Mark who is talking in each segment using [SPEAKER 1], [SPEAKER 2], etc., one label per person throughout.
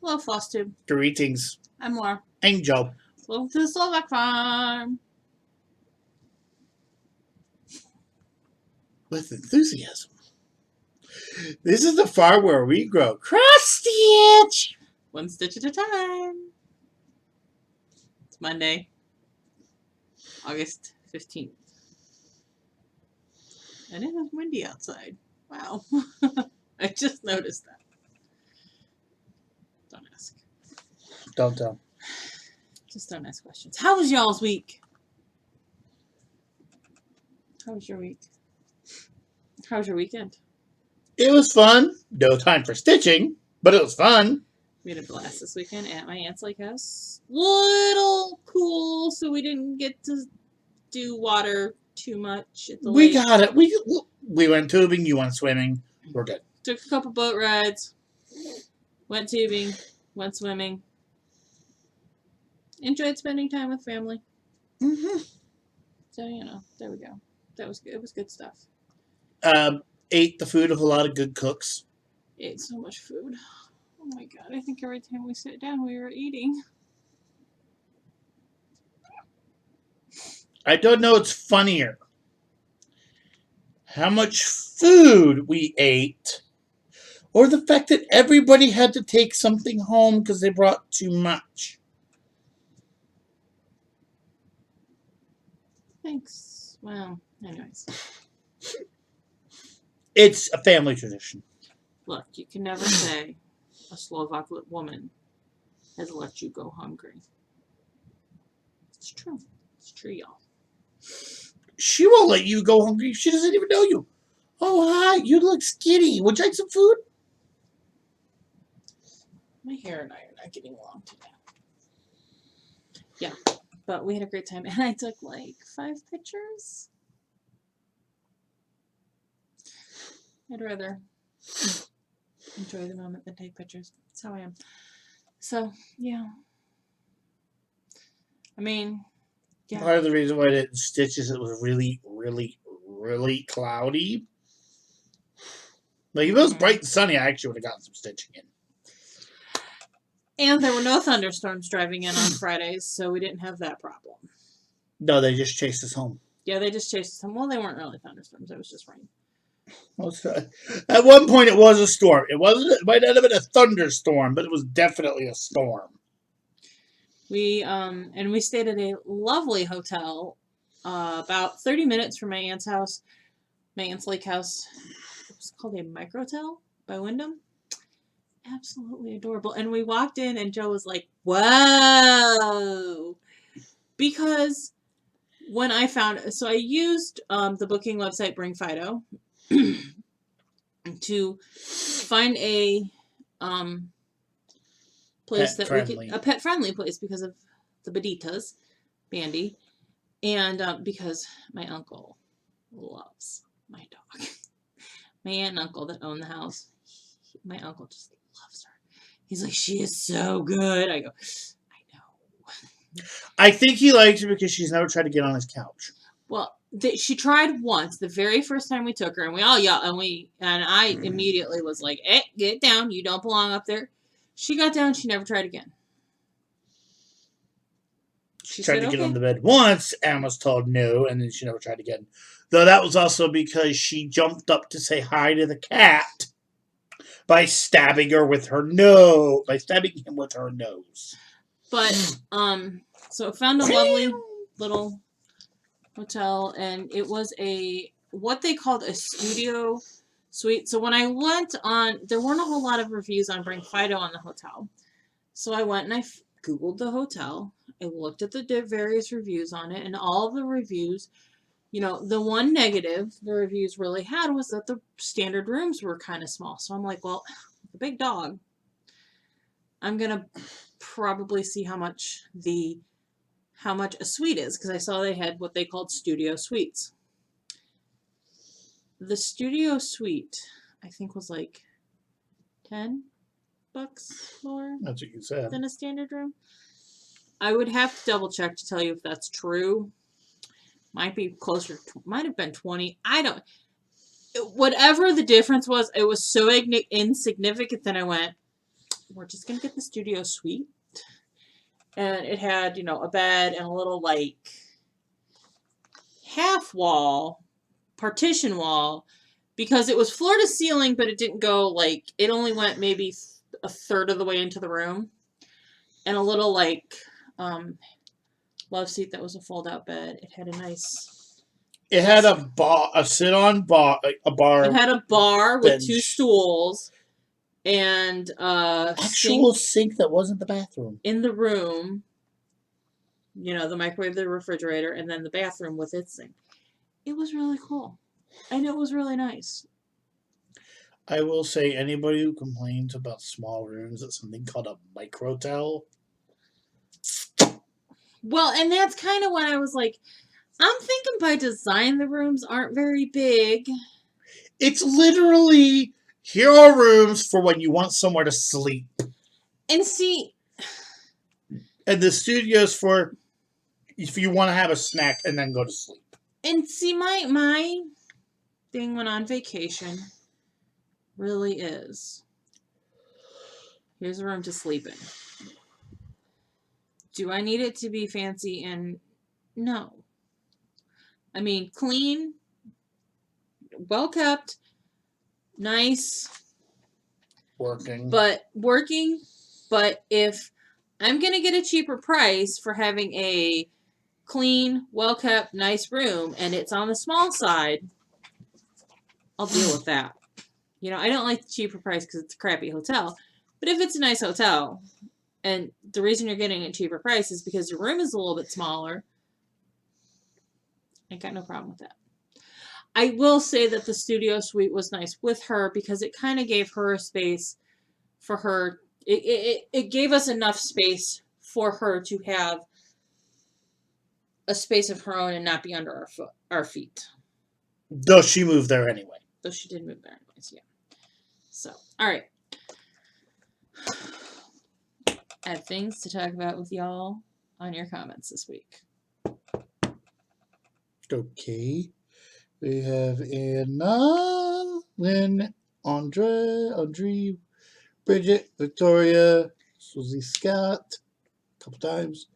[SPEAKER 1] Hello, Flosstube.
[SPEAKER 2] Greetings.
[SPEAKER 1] I'm Laura.
[SPEAKER 2] I'm Joe.
[SPEAKER 1] Welcome to the Slovak Farm.
[SPEAKER 2] With enthusiasm. This is the farm where we grow cross-stitch.
[SPEAKER 1] One stitch at a time. It's Monday, August 15th. And it is windy outside. Wow. I just noticed that. Don't ask.
[SPEAKER 2] Don't tell.
[SPEAKER 1] Just don't ask questions. How was y'all's week? How was your week? How was your weekend?
[SPEAKER 2] It was fun. No time for stitching, but it was fun.
[SPEAKER 1] We had a blast this weekend at my aunt's lake house. Little cool, so we didn't get to do water too much at the lake.
[SPEAKER 2] We got it. We went tubing. You went swimming. We're good.
[SPEAKER 1] Took a couple boat rides. Went tubing. Went swimming. Enjoyed spending time with family.
[SPEAKER 2] Mm-hmm.
[SPEAKER 1] So, there we go. That was good. It was good stuff.
[SPEAKER 2] Ate the food of a lot of good cooks.
[SPEAKER 1] Ate so much food. Oh my god, I think every time we sat down we were eating.
[SPEAKER 2] I don't know what's funnier. How much food we ate, or the fact that everybody had to take something home because they brought too much.
[SPEAKER 1] Thanks. Well, anyways.
[SPEAKER 2] It's a family tradition.
[SPEAKER 1] Look, you can never say a Slovak woman has let you go hungry. It's true. It's true, y'all.
[SPEAKER 2] She won't let you go hungry. She doesn't even know you. Oh, hi. You look skinny. Would you like some food?
[SPEAKER 1] My hair and I are not getting along today. Yeah, but we had a great time. And I took like 5 pictures. I'd rather enjoy the moment than take pictures. That's how I am. So, yeah. I mean, yeah.
[SPEAKER 2] Part of the reason why I didn't stitch is it was really, really, really cloudy. Like, if it was bright and sunny, I actually would have gotten some stitching in.
[SPEAKER 1] And there were no thunderstorms driving in on Fridays, so we didn't have that problem.
[SPEAKER 2] No, they just chased us home.
[SPEAKER 1] Yeah, they just chased us home. Well, they weren't really thunderstorms. It was just rain.
[SPEAKER 2] At one point, it was a storm. It might not have been a thunderstorm, but it was definitely a storm.
[SPEAKER 1] We stayed at a lovely hotel, about 30 minutes from my aunt's house, my aunt's lake house. It was called a Microtel by Wyndham. Absolutely adorable. And we walked in, and Joe was like, "Whoa!" Because when I found, so I used the booking website Bring Fido to find a place that we could, a pet friendly place because of the Beditas, Bandy, and because my uncle loves my dog. My aunt and uncle that own the house, my uncle just loves her. He's like, she is so good. I go, I know.
[SPEAKER 2] I think he likes her because she's never tried to get on his couch.
[SPEAKER 1] Well, she tried once, the very first time we took her, and we all yelled, and I immediately was like, "Hey, get down! You don't belong up there." She got down. She never tried again.
[SPEAKER 2] She tried to get on the bed once and was told no, and then she never tried again. Though that was also because she jumped up to say hi to the cat by stabbing him with her nose.
[SPEAKER 1] But so I found a lovely little hotel, and it was what they called a studio suite. So when I went on, there weren't a whole lot of reviews on Bring Fido on the hotel. So I went and I Googled the hotel. I looked at the various reviews on it, and all of the reviews, the one negative the reviews really had was that the standard rooms were kind of small. So I'm like, well, the big dog, I'm going to probably see how much a suite is, because I saw they had what they called studio suites. The studio suite, I think, was like $10 more.
[SPEAKER 2] That's what you said.
[SPEAKER 1] Than a standard room. I would have to double check to tell you if that's true. Might be closer. Might have been 20. I don't. Whatever the difference was, it was so insignificant that I went, we're just gonna get the studio suite. And it had, you know, a bed and a little like half wall, partition wall, because it was floor to ceiling, but it didn't go like, it only went maybe a third of the way into the room. And a little like love seat that was a fold out bed. It had a nice.
[SPEAKER 2] It had a sit on bar, a bar.
[SPEAKER 1] It had a bar
[SPEAKER 2] bench.
[SPEAKER 1] with 2 stools and
[SPEAKER 2] actual sink that wasn't the bathroom
[SPEAKER 1] in the room. You know, the microwave, the refrigerator, and then the bathroom with its sink. It was really cool. And it was really nice.
[SPEAKER 2] I will say, anybody who complains about small rooms at something called a microtel.
[SPEAKER 1] Well, and that's kind of when I was like, I'm thinking by design the rooms aren't very big.
[SPEAKER 2] It's literally, here are rooms for when you want somewhere to sleep.
[SPEAKER 1] And see...
[SPEAKER 2] And the studio's for if you want to have a snack and then go to sleep.
[SPEAKER 1] And see, my thing when on vacation really is, here's a room to sleep in. Do I need it to be fancy? And no. I mean, clean, well kept, nice.
[SPEAKER 2] Working.
[SPEAKER 1] But if I'm going to get a cheaper price for having a clean, well kept, nice room, and it's on the small side, I'll deal with that. You know, I don't like the cheaper price because it's a crappy hotel. But if it's a nice hotel, and the reason you're getting a cheaper price is because your room is a little bit smaller, I got no problem with that. I will say that the studio suite was nice with her because it kind of gave her a space for her. It gave us enough space for her to have a space of her own and not be under our feet.
[SPEAKER 2] Though she moved there anyway.
[SPEAKER 1] Though she did move there anyways, yeah. So, all right. I have things to talk about with y'all on your comments this week.
[SPEAKER 2] Okay. We have Anna, Lynn, Andre, Bridget, Victoria, Susie Scott, a couple times.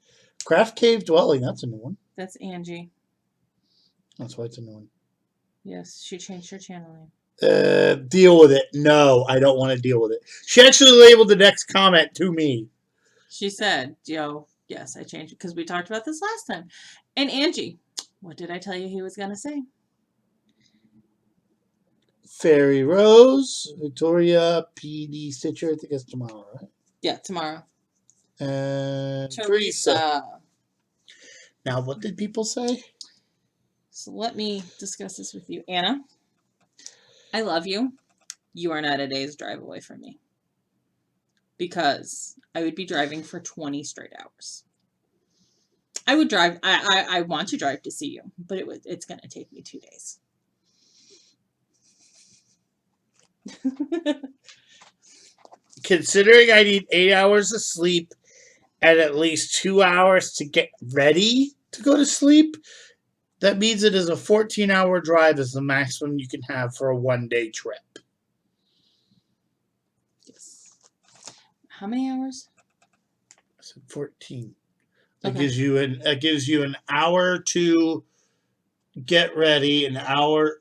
[SPEAKER 2] Craft Cave Dwelling, that's a new one.
[SPEAKER 1] That's Angie.
[SPEAKER 2] That's why it's a new one.
[SPEAKER 1] Yes, she changed her channel name.
[SPEAKER 2] Deal with it. No, I don't want to deal with it. She actually labeled the next comment to me.
[SPEAKER 1] She said, yo, yes, I changed it because we talked about this last time. And Angie, what did I tell you he was going to say?
[SPEAKER 2] Fairy Rose, Victoria, PD Stitcher, I think it's tomorrow, right?
[SPEAKER 1] Yeah, tomorrow.
[SPEAKER 2] And Teresa. Now, what did people say?
[SPEAKER 1] So let me discuss this with you. Anna, I love you. You are not a day's drive away from me. Because I would be driving for 20 straight hours. I would drive. I want to drive to see you, but it's going to take me 2 days.
[SPEAKER 2] Considering I need 8 hours of sleep and at least 2 hours to get ready to go to sleep, that means it is a 14-hour drive is the maximum you can have for a one-day trip.
[SPEAKER 1] Yes. How many hours?
[SPEAKER 2] I said 14.
[SPEAKER 1] Okay.
[SPEAKER 2] That gives you an hour to get ready, an hour,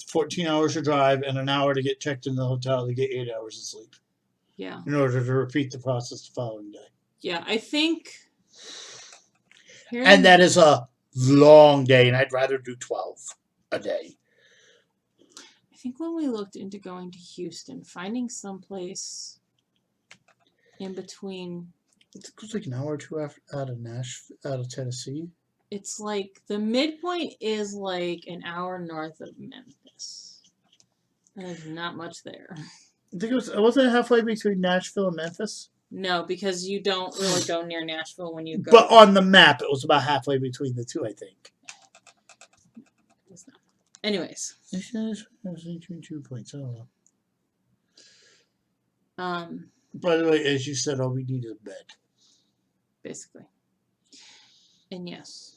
[SPEAKER 2] 14 hours to drive, and an hour to get checked in the hotel to get 8 hours of sleep.
[SPEAKER 1] Yeah.
[SPEAKER 2] In order to repeat the process the following day.
[SPEAKER 1] Yeah, I think.
[SPEAKER 2] And that is a long day, and I'd rather do 12 a day.
[SPEAKER 1] I think when we looked into going to Houston, finding someplace in between.
[SPEAKER 2] It goes like an hour or two out of Tennessee.
[SPEAKER 1] It's like the midpoint is like an hour north of Memphis. There's not much there.
[SPEAKER 2] I think wasn't it halfway between Nashville and Memphis?
[SPEAKER 1] No, because you don't really go near Nashville when you go.
[SPEAKER 2] But on the map, it was about halfway between the two, I think.
[SPEAKER 1] It was not. Anyways.
[SPEAKER 2] It was between 2 points. I don't know. By the way, as you said, all we need is a bed.
[SPEAKER 1] Basically. And yes.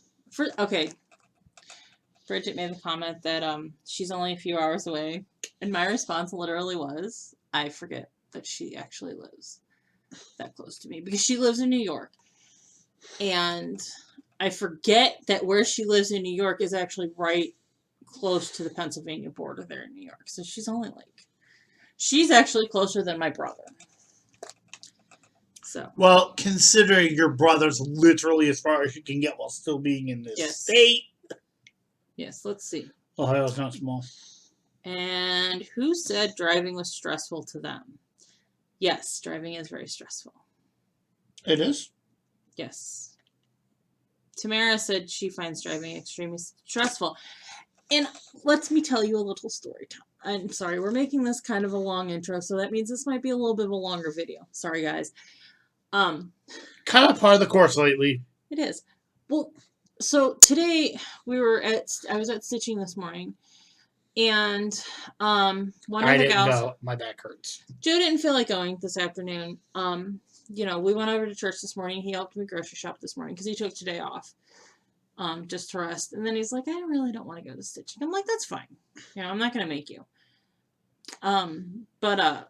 [SPEAKER 1] Bridget made the comment that she's only a few hours away. And my response literally was, I forget that she actually lives that close to me because she lives in New York. And I forget that where she lives in New York is actually right close to the Pennsylvania border there in New York. So she's actually closer than my brother. So.
[SPEAKER 2] Well, considering your brother's literally as far as you can get while still being in this state.
[SPEAKER 1] Yes, let's see.
[SPEAKER 2] Ohio's not small.
[SPEAKER 1] And who said driving was stressful to them? Yes, driving is very stressful.
[SPEAKER 2] It is?
[SPEAKER 1] Yes. Tamara said she finds driving extremely stressful. And let me tell you a little story time. I'm sorry, we're making this kind of a long intro, so that means this might be a little bit of a longer video. Sorry, guys.
[SPEAKER 2] Kind of part of the course lately.
[SPEAKER 1] It is. Well, so today I was at stitching this morning, and one of the gals.
[SPEAKER 2] Go. My back hurts.
[SPEAKER 1] Joe didn't feel like going this afternoon. We went over to church this morning. He helped me grocery shop this morning because he took today off, just to rest. And then he's like, I really don't want to go to stitching. I'm like, that's fine. I'm not gonna make you. But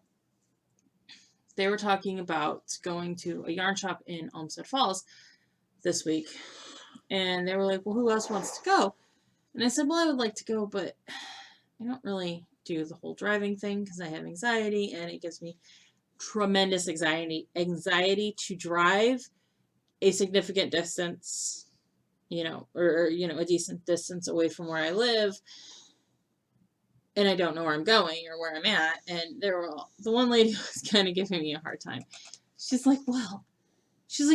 [SPEAKER 1] they were talking about going to a yarn shop in Olmsted Falls this week, and they were like, well, who else wants to go? And I said, well, I would like to go, but I don't really do the whole driving thing because I have anxiety, and it gives me tremendous anxiety to drive a significant distance, or a decent distance away from where I live, and I don't know where I'm going or where I'm at. And the one lady was kind of giving me a hard time. She's like,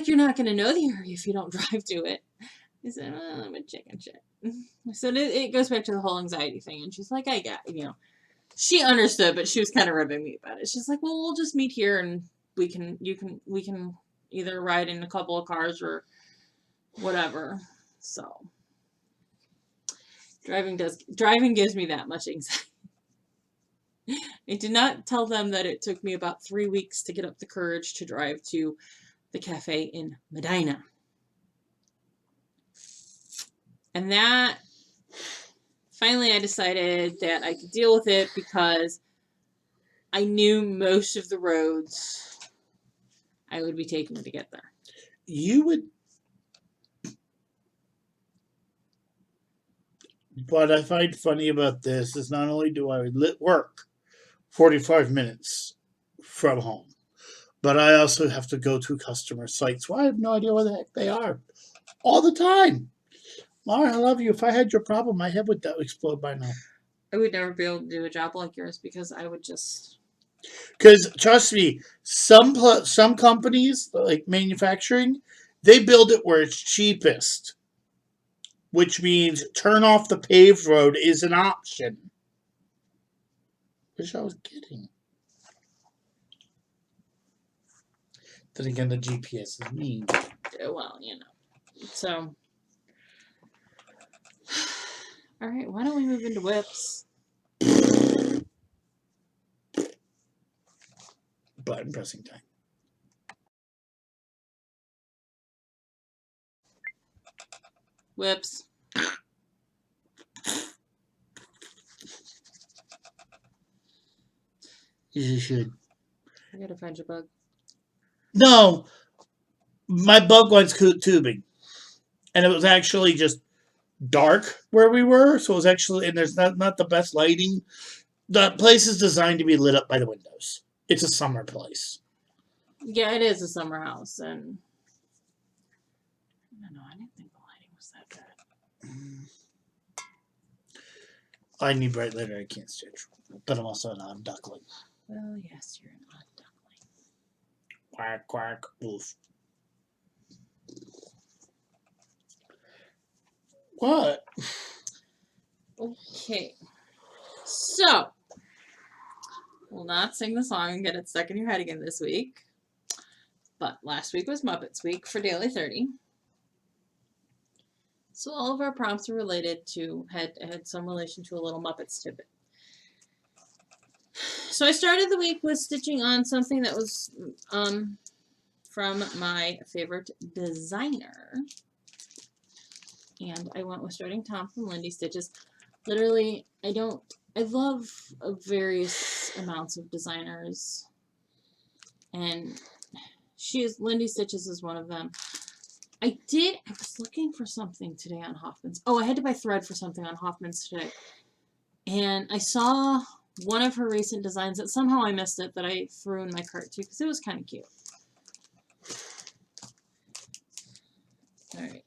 [SPEAKER 1] you're not going to know the area if you don't drive to it. I said, I'm a chicken shit. So it goes back to the whole anxiety thing. And she's like, I got, she understood, but she was kind of ribbing me about it. She's like, well, we'll just meet here and we can either ride in a couple of cars or whatever. So driving gives me that much anxiety. I did not tell them that it took me about 3 weeks to get up the courage to drive to the cafe in Medina. And that, finally I decided that I could deal with it because I knew most of the roads I would be taking to get there.
[SPEAKER 2] You would. What I find funny about this is not only do I work 45 minutes from home, but I also have to go to customer sites. Well, I have no idea where the heck they are all the time. Laura, I love you. If I had your problem, my head would explode by now.
[SPEAKER 1] I would never be able to do a job like yours because I would just...
[SPEAKER 2] Because, trust me, some companies, like manufacturing, they build it where it's cheapest. Which means turn off the paved road is an option. Wish I was kidding. Then again, the GPS is mean.
[SPEAKER 1] Well, So... All right, why don't we move into whips?
[SPEAKER 2] Button pressing time.
[SPEAKER 1] Whips.
[SPEAKER 2] You should.
[SPEAKER 1] I gotta find your bug.
[SPEAKER 2] No, my bug wants tubing, and it was actually just dark where we were, so it was actually, and there's not the best lighting. The place is designed to be lit up by the windows. It's a summer place.
[SPEAKER 1] Yeah, it is a summer house, and I don't know, I didn't think the lighting was that good.
[SPEAKER 2] I need bright light or I can't stitch, but I'm also an odd duckling.
[SPEAKER 1] Well, yes, you're an odd duckling.
[SPEAKER 2] Quack, quack, wolf. What?
[SPEAKER 1] Okay. So, we'll not sing the song and get it stuck in your head again this week. But last week was Muppets Week for Daily 30. So all of our prompts are related to, had some relation to a little Muppets tidbit. So I started the week with stitching on something that was from my favorite designer. And I went with Starting Tom from Lindy Stitches. Literally, I love various amounts of designers. And Lindy Stitches is one of them. I was looking for something today on Hoffman's. Oh, I had to buy thread for something on Hoffman's today. And I saw one of her recent designs that somehow I missed it, that I threw in my cart too, because it was kind of cute. All right.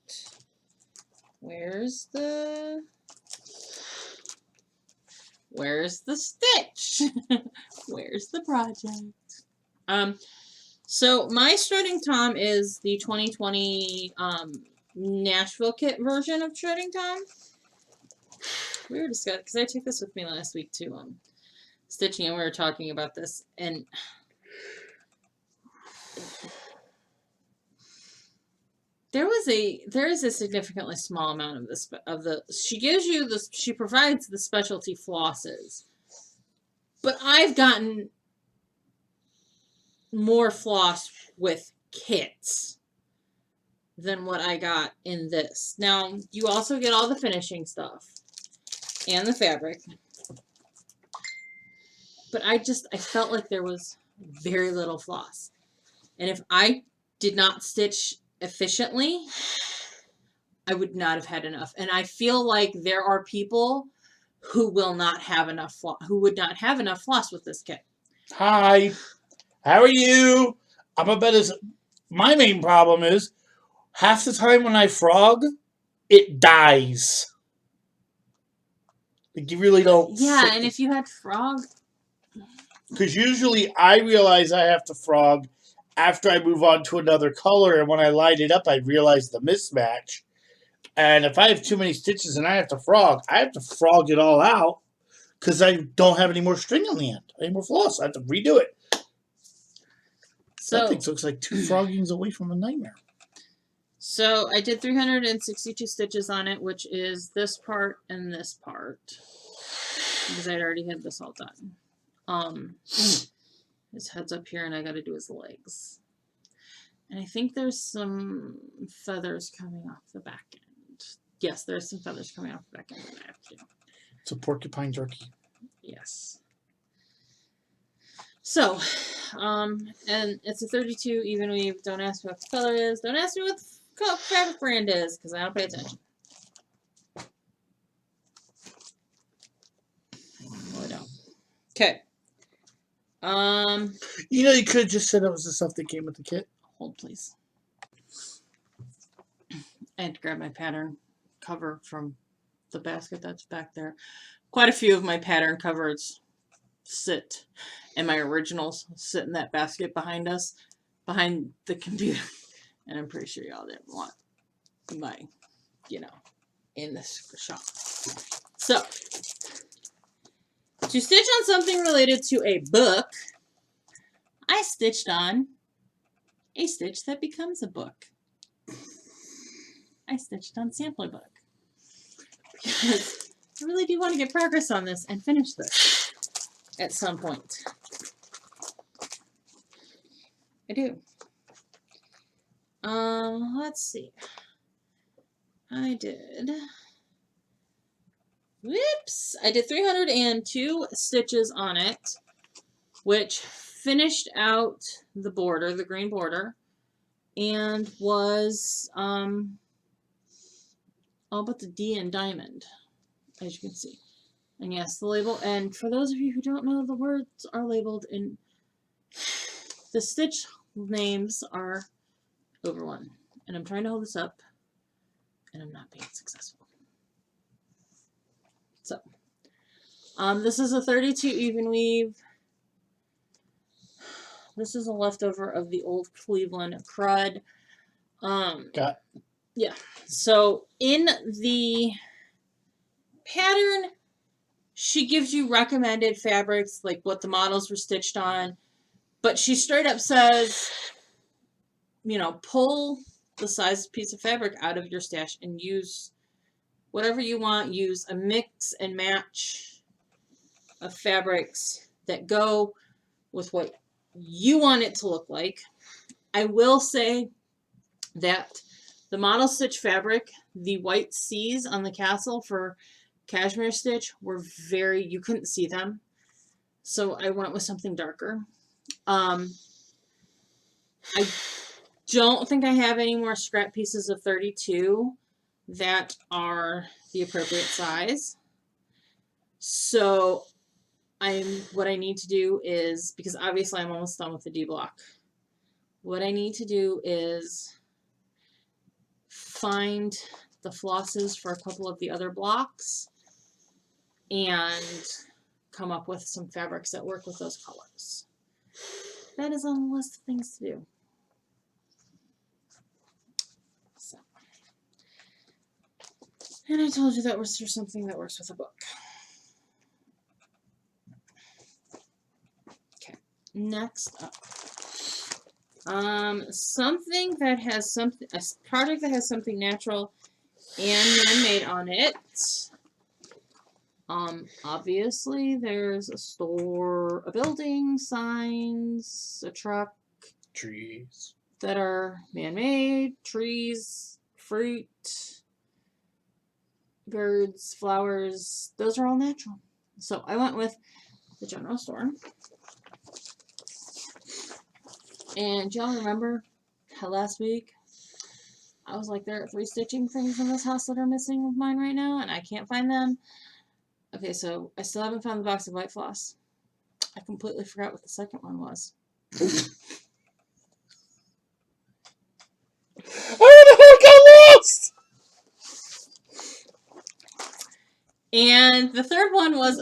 [SPEAKER 1] Where's the stitch? Where's the project? So my Shredding Tom is the 2020 Nashville kit version of Shredding Tom. We were discussing, because I took this with me last week to stitching, and we were talking about this, and there is a significantly small amount of this she provides the specialty flosses, but I've gotten more floss with kits than what I got in this. Now, you also get all the finishing stuff and the fabric, but I felt like there was very little floss, and if I did not stitch efficiently, I would not have had enough. And I feel like there are people who will not have enough who would not have enough floss with this kit.
[SPEAKER 2] Hi, how are you? My main problem is half the time when I frog, it dies. Like, you really don't.
[SPEAKER 1] Yeah, and if you had frog,
[SPEAKER 2] because usually I realize I have to frog after I move on to another color, and when I light it up, I realize the mismatch. And if I have too many stitches and I have to frog it all out because I don't have any more string on the end, any more floss. I have to redo it. So that thing looks like 2 froggings away from a nightmare.
[SPEAKER 1] So I did 362 stitches on it, which is this part and this part, because I'd already had this all done. His head's up here, and I got to do his legs. And I think there's some feathers coming off the back end. Yes, there's some feathers coming off the back end that I have to do.
[SPEAKER 2] It's a porcupine turkey.
[SPEAKER 1] Yes. So, and it's a 32 even weave. Don't ask me what the color is. Don't ask me what the fabric brand is, because I don't pay attention. No, I don't. Okay.
[SPEAKER 2] You could have just said it was the stuff that came with the kit.
[SPEAKER 1] Hold, please. I had to grab my pattern cover from the basket that's back there. Quite a few of my pattern covers sit, and my originals sit in that basket behind us, behind the computer. And I'm pretty sure y'all didn't want my, in this shop. So, to stitch on something related to a book, I stitched on a stitch that becomes a book. I stitched on Sampler Book. Because I really do want to get progress on this and finish this at some point. I do. Let's see. I did 302 stitches on it, which finished out the border, the green border, and was all but the D and diamond, as you can see. And yes, the label, and for those of you who don't know, the words are labeled in, the stitch names are over one. And I'm trying to hold this up, and I'm not being successful. So, this is a 32 even weave. This is a leftover of the old Cleveland crud. Yeah. So in the pattern, she gives you recommended fabrics, like what the models were stitched on, but she straight up says, pull the size piece of fabric out of your stash and use whatever you want. Use a mix and match of fabrics that go with what you want it to look like. I will say that the model stitch fabric, the white C's on the castle for cashmere stitch were you couldn't see them. So I went with something darker. I don't think I have any more scrap pieces of 32 that are the appropriate size. So what I need to do is, because obviously I'm almost done with the D block. What I need to do is find the flosses for a couple of the other blocks and come up with some fabrics that work with those colors. That is on the list of things to do. So, and I told you that was for something that works with a book. Okay, next up. Something that has something, a project that has something natural and man-made on it. Obviously there's a store, a building, signs, a truck.
[SPEAKER 2] Trees.
[SPEAKER 1] That are man-made, trees, fruit, birds, flowers, those are all natural. So I went with the general store. And do y'all remember how last week I was like, there are 3 stitching things in this house that are missing with mine right now, and I can't find them. Okay, so I still haven't found the box of white floss. I completely forgot what the second one was.
[SPEAKER 2] Where the heck got lost?
[SPEAKER 1] And the third one was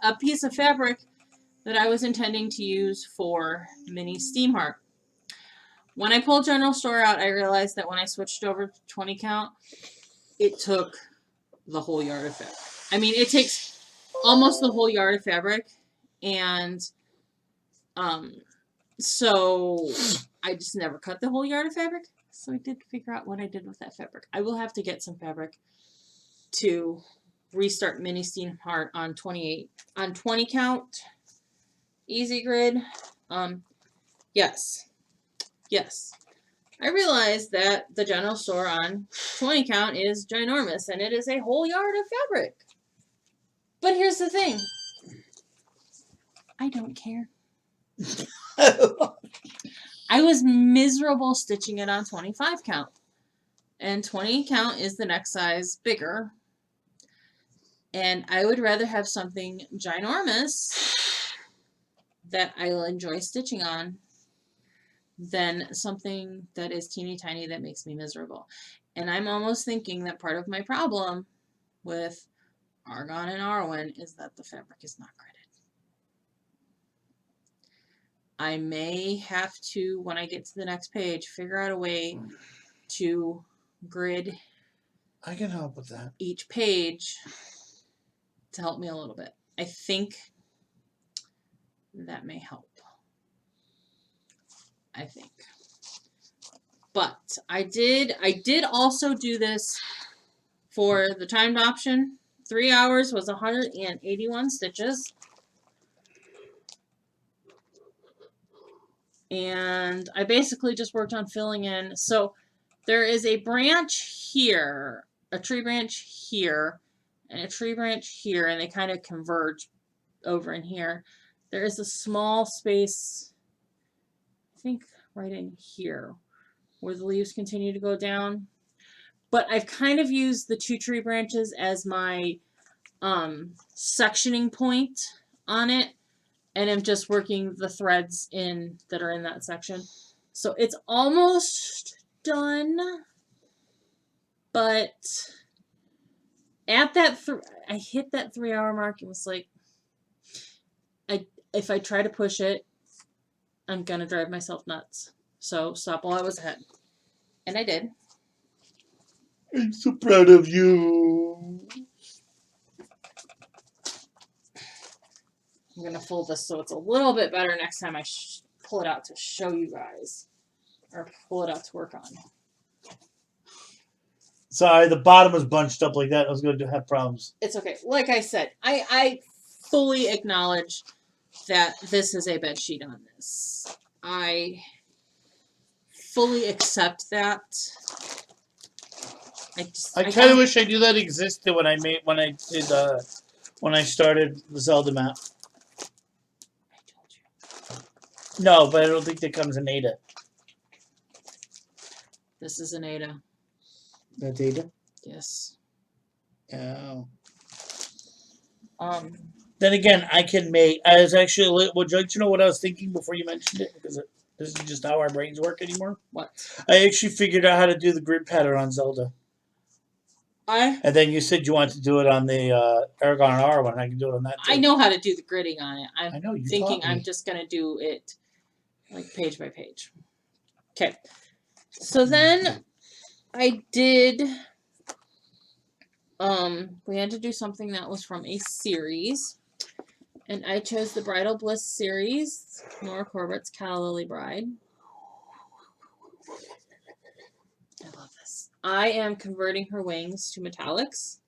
[SPEAKER 1] a piece of fabric that I was intending to use for mini steam heart. When I pulled general store out, I realized that when I switched over to 20 count, it took the whole yard of fabric. I mean, it takes almost the whole yard of fabric, and so I just never cut the whole yard of fabric. So I did figure out what I did with that fabric. I will have to get some fabric to restart mini steam heart on 20 count easy grid. Yes. I realized that the general store on 20 count is ginormous, and it is a whole yard of fabric. But here's the thing. I don't care. I was miserable stitching it on 25 count. And 20 count is the next size bigger. And I would rather have something ginormous that I'll enjoy stitching on than something that is teeny tiny that makes me miserable. And I'm almost thinking that part of my problem with Argon and Arwen is that the fabric is not gridded. I may have to, when I get to the next page, figure out a way to grid.
[SPEAKER 2] I can help with that.
[SPEAKER 1] Each page to help me a little bit. I think that may help. I think. But I did also do this for the timed option. 3 hours was 181 stitches. And I basically just worked on filling in. So there is a branch here, a tree branch here, and a tree branch here, and they kind of converge over in here. There is a small space, I think right in here, where the leaves continue to go down. But I've kind of used the 2 tree branches as my sectioning point on it, and I'm just working the threads in that are in that section. So it's almost done, but at that I hit that 3 hour mark. It was like, if I try to push it, I'm gonna drive myself nuts. So stop while I was ahead. And I did.
[SPEAKER 2] I'm so proud of you.
[SPEAKER 1] I'm gonna fold this so it's a little bit better next time I pull it out to show you guys, or pull it out to work on.
[SPEAKER 2] Sorry, the bottom was bunched up like that. I was going to have problems.
[SPEAKER 1] It's okay. Like I said, I fully acknowledge that this is a bed sheet on this. I fully accept that.
[SPEAKER 2] I kind of wish I knew that existed when I started the Zelda map.
[SPEAKER 1] I told you.
[SPEAKER 2] No, but I don't think that comes in Ada.
[SPEAKER 1] This is an Ada.
[SPEAKER 2] That's Ada?
[SPEAKER 1] Yes.
[SPEAKER 2] Oh.
[SPEAKER 1] Um.
[SPEAKER 2] Then again, I can make. I was actually. Would you like to know what I was thinking before you mentioned it? Because this is just how our brains work anymore.
[SPEAKER 1] What?
[SPEAKER 2] I actually figured out how to do the grid pattern on Zelda. And then you said you wanted to do it on the Aragon R one. I can do it on that too.
[SPEAKER 1] I know how to do the gridding on it.
[SPEAKER 2] I know, you
[SPEAKER 1] thinking
[SPEAKER 2] taught me.
[SPEAKER 1] I'm just gonna do it like page by page. Okay. So then I did. We had to do something that was from a series, and I chose the Bridal Bliss series, Nora Corbett's Calla Lily Bride. I love this. I am converting her wings to metallics.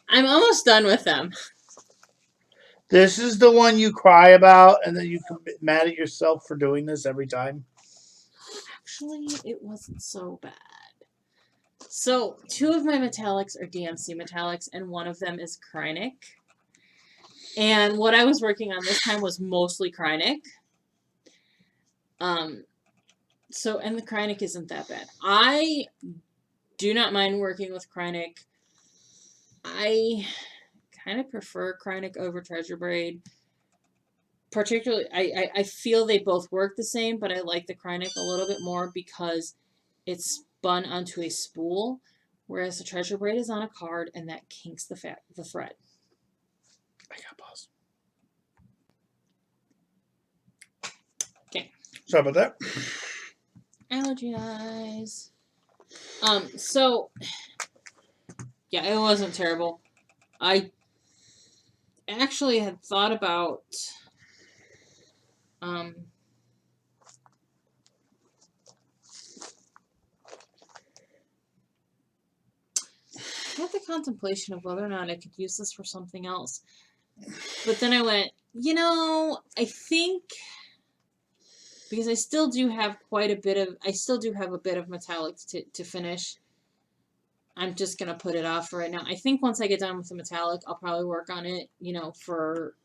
[SPEAKER 1] I'm almost done with them.
[SPEAKER 2] This is the one you cry about, and then you get mad at yourself for doing this every time.
[SPEAKER 1] Actually, it wasn't so bad. So, 2 of my metallics are DMC metallics, and one of them is Kreinik. And what I was working on this time was mostly Kreinik. And the Kreinik isn't that bad. I do not mind working with Kreinik. I kind of prefer Kreinik over Treasure Braid. Particularly, I feel they both work the same, but I like the Kreinik a little bit more because it's spun onto a spool, whereas the Treasure Braid is on a card, and that kinks the thread.
[SPEAKER 2] I got pause.
[SPEAKER 1] Okay.
[SPEAKER 2] Sorry about that.
[SPEAKER 1] Allergy eyes. So, yeah, it wasn't terrible. I actually had thought about, I had the contemplation of whether or not I could use this for something else. But then I went, I think, because I still do have a bit of metallic to finish. I'm just going to put it off for right now. I think once I get done with the metallic, I'll probably work on it, for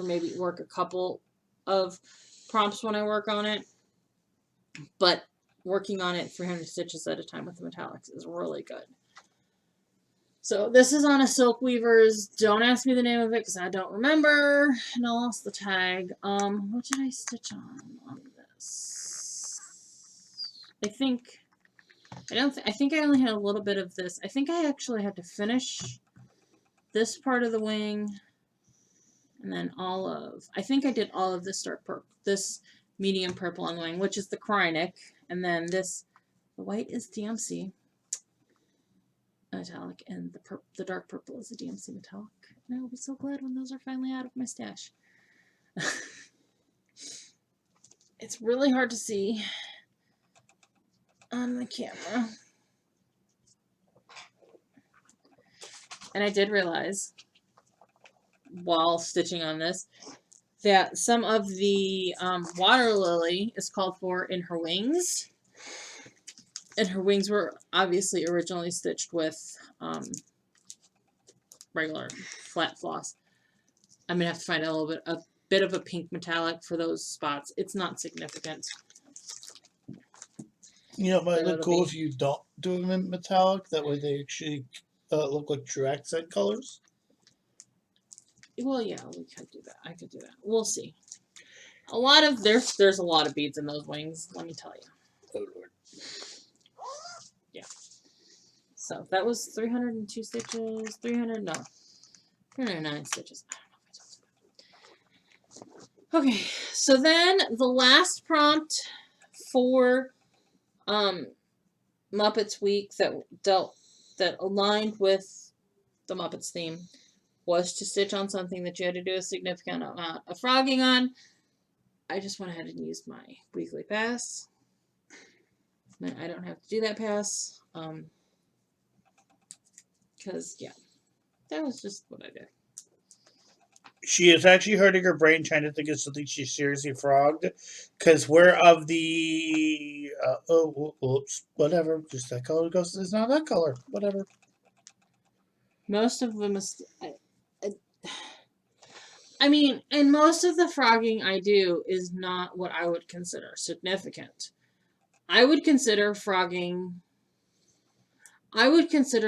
[SPEAKER 1] maybe work a couple of prompts when I work on it. But working on it 300 stitches at a time with the metallics is really good. So this is on a Silk Weavers. Don't ask me the name of it because I don't remember. And I lost the tag. What did I stitch on this? I think I only had a little bit of this. I think I actually had to finish this part of the wing. And then I think I did all of this dark purple, this medium purple on the wing, which is the Kreinik. And then the white is DMC metallic, and the dark purple is a DMC metallic. And I will be so glad when those are finally out of my stash. It's really hard to see on the camera. And I did realize, while stitching on this, that some of the water lily is called for in her wings. And her wings were obviously originally stitched with regular flat floss. I'm going to have to find a bit of a pink metallic for those spots. It's not significant.
[SPEAKER 2] It might look cool if you don't do them in metallic. That way they actually look like true accent colors.
[SPEAKER 1] Well, yeah, we could do that. I could do that. We'll see. There's a lot of beads in those wings, let me tell you.
[SPEAKER 2] Oh, Lord.
[SPEAKER 1] Yeah. So that was 302 stitches. 309 stitches. I don't know if I told you. Okay, so then the last prompt for Muppets Week that aligned with the Muppets theme was to stitch on something that you had to do a significant amount of frogging on. I just went ahead and used my weekly pass. Then I don't have to do that pass. Because, yeah, that was just what I did.
[SPEAKER 2] She is actually hurting her brain trying to think of something she seriously frogged. Because we're of the... whatever. Just that color goes... It's not that color. Whatever.
[SPEAKER 1] I mean, and most of the frogging I do is not what I would consider significant. I would consider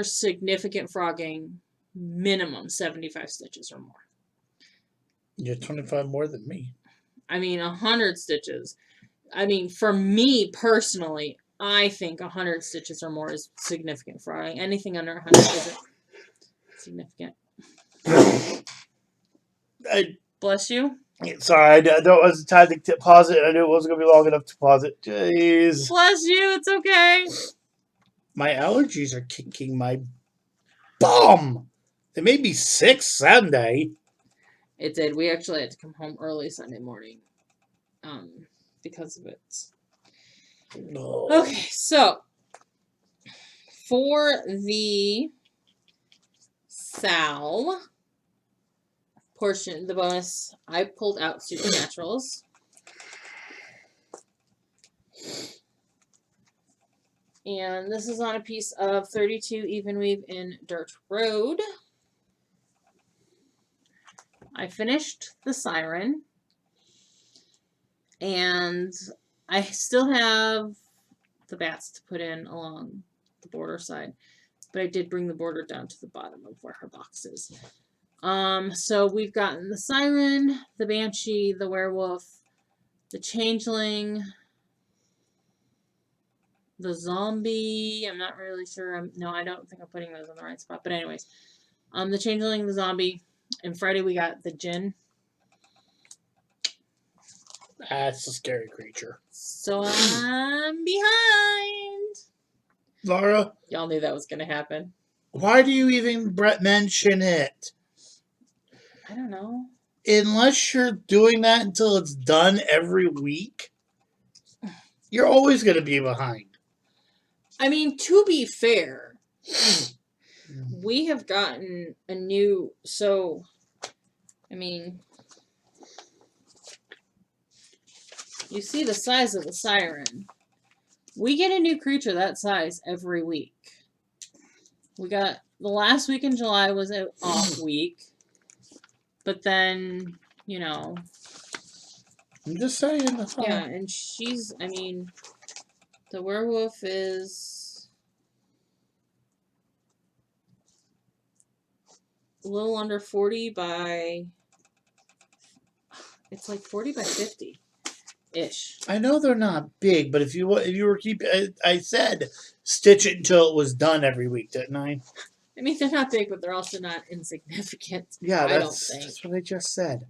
[SPEAKER 1] significant frogging minimum 75 stitches or more.
[SPEAKER 2] You're 25 more than me.
[SPEAKER 1] I mean, 100 stitches. I mean, for me personally, I think 100 stitches or more is significant frogging. Anything under 100 isn't significant. Bless you.
[SPEAKER 2] Sorry, I know it was time to pause it. I knew it wasn't going to be long enough to pause it. Jeez.
[SPEAKER 1] Bless you. It's okay.
[SPEAKER 2] My allergies are kicking my bum. They made me sick Sunday.
[SPEAKER 1] It did. We actually had to come home early Sunday morning because of it.
[SPEAKER 2] No.
[SPEAKER 1] Okay, so for the Sal portion, the bonus, I pulled out Supernaturals. And this is on a piece of 32 even weave in Dirt Road. I finished the Siren. And I still have the bats to put in along the border side. But I did bring the border down to the bottom of where her box is. So we've gotten the Siren, the Banshee, the Werewolf, the Changeling, the Zombie. I'm not really sure. No, I don't think I'm putting those in the right spot. But anyways, the Changeling, the Zombie, and Friday we got the Djinn.
[SPEAKER 2] That's a scary creature.
[SPEAKER 1] So I'm behind.
[SPEAKER 2] Laura?
[SPEAKER 1] Y'all knew that was going to happen.
[SPEAKER 2] Why do you even mention it?
[SPEAKER 1] I don't know.
[SPEAKER 2] Unless you're doing that until it's done every week, you're always going to be behind.
[SPEAKER 1] I mean, to be fair, we have gotten a new... So, I mean... You see the size of the Siren. We get a new creature that size every week. We got... The last week in July was an off week. But then, you know...
[SPEAKER 2] I'm just saying.
[SPEAKER 1] Yeah, and she's... I mean... The werewolf is... a little under 40 by... It's like 40 by 50. Ish.
[SPEAKER 2] I know they're not big, but if you were keeping, I said stitch it until it was done every week, didn't I?
[SPEAKER 1] I mean, they're not big, but they're also not insignificant.
[SPEAKER 2] Yeah, that's what I just said.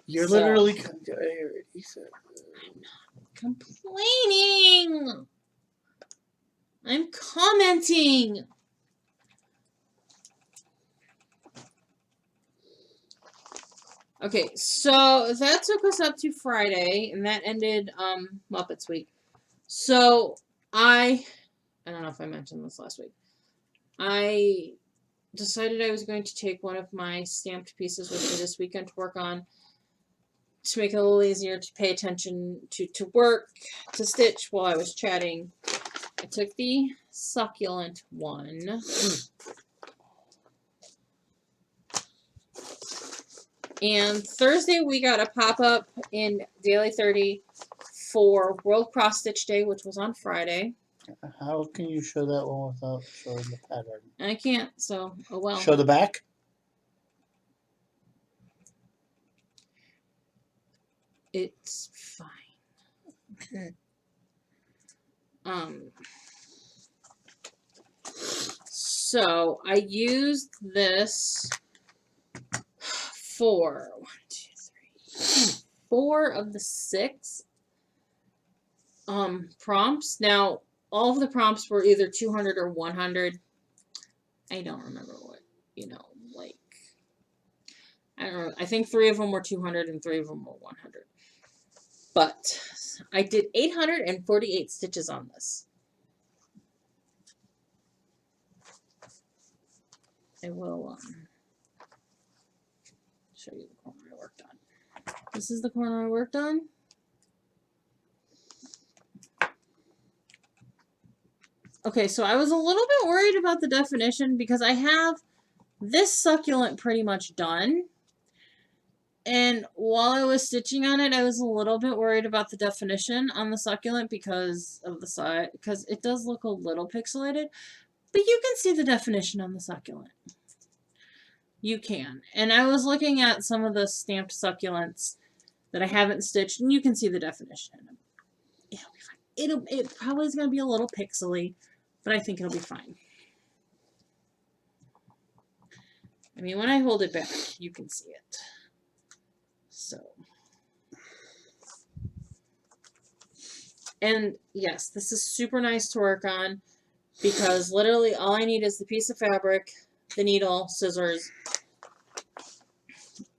[SPEAKER 2] You're literally.
[SPEAKER 1] I'm not complaining. I'm commenting. Okay, so that took us up to Friday, and that ended Muppets Week. So I don't know if I mentioned this last week. I decided I was going to take one of my stamped pieces with me this weekend to work on to make it a little easier to pay attention to work, to stitch while I was chatting. I took the succulent one. And Thursday we got a pop-up in Daily 30 for World Cross Stitch Day, which was on Friday.
[SPEAKER 2] How can you show that one without showing the pattern?
[SPEAKER 1] I can't, so oh well.
[SPEAKER 2] Show the back?
[SPEAKER 1] It's fine. So I used this for 4 of the 6 prompts. Now, all of the prompts were either 200 or 100. I don't remember what, like, I don't know. I think 3 of them were 200 and 3 of them were 100. But I did 848 stitches on this. I will show you the corner I worked on. This is the corner I worked on. Okay, so I was a little bit worried about the definition because I have this succulent pretty much done. And while I was stitching on it, I was a little bit worried about the definition on the succulent because of the side, because it does look a little pixelated, but you can see the definition on the succulent. You can. And I was looking at some of the stamped succulents that I haven't stitched, and you can see the definition. It'll be fine. It probably is going to be a little pixely, but I think it'll be fine. I mean, when I hold it back, you can see it. So, and yes, this is super nice to work on because literally all I need is the piece of fabric, the needle, scissors,